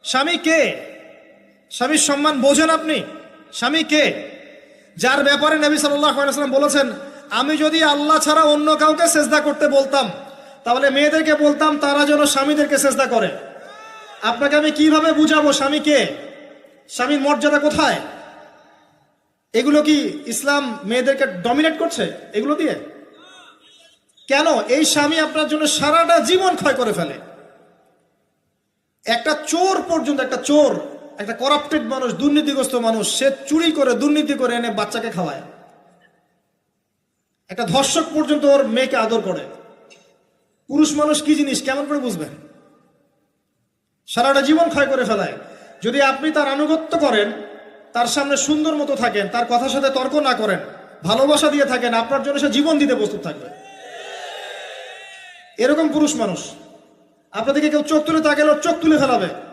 স্বামী কে? স্বামীর সম্মান বোঝেন আপনি? স্বামী কে? যার ব্যাপারে নবী সাল্লাল্লাহু আলাইহি ওয়াসাল্লাম বলেছেন, আমি যদি আল্লাহ ছাড়া অন্য কাউকে সেজদা করতে বলতাম, তাহলে মেয়েদেরকে বলতাম তারা যেন স্বামীদেরকে সেজদা করে। আপনাকে আমি কিভাবে বুঝাবো স্বামী কে, স্বামীর মর্যাদা কোথায়? এগুলো কি ইসলাম মেয়েদেরকে ডমিনেট করছে এগুলো দিয়ে? কেন? এই স্বামী আপনার জন্য সারাটা জীবন ক্ষয় করে ফেলে। একটা চোর পর্যন্ত, একটা চোর, একটা করাপ্টেড মানুষ, দুর্নীতিগ্রস্ত মানুষ, সে চুরি করে দুর্নীতি করে এনে বাচ্চাকে খাওয়ায়। একটা ধর্ষক পর্যন্ত ওর মেয়েকে আদর করে। পুরুষ মানুষ কি জিনিস কেমন করে বুঝবেন? সারাটা জীবন ক্ষয় করে ফেলায়। যদি আপনি তার আনুগত্য করেন, তার সামনে সুন্দর মতো থাকেন, তার কথার সাথে তর্ক না করেন, ভালোবাসা দিয়ে থাকেন, আপনার জন্য সে জীবন দিতে প্রস্তুত থাকবে। এরকম পুরুষ মানুষ। আপনাদেরকে কেউ চোখ তুলে তাকালে চোখ তুলে ফেলাবে।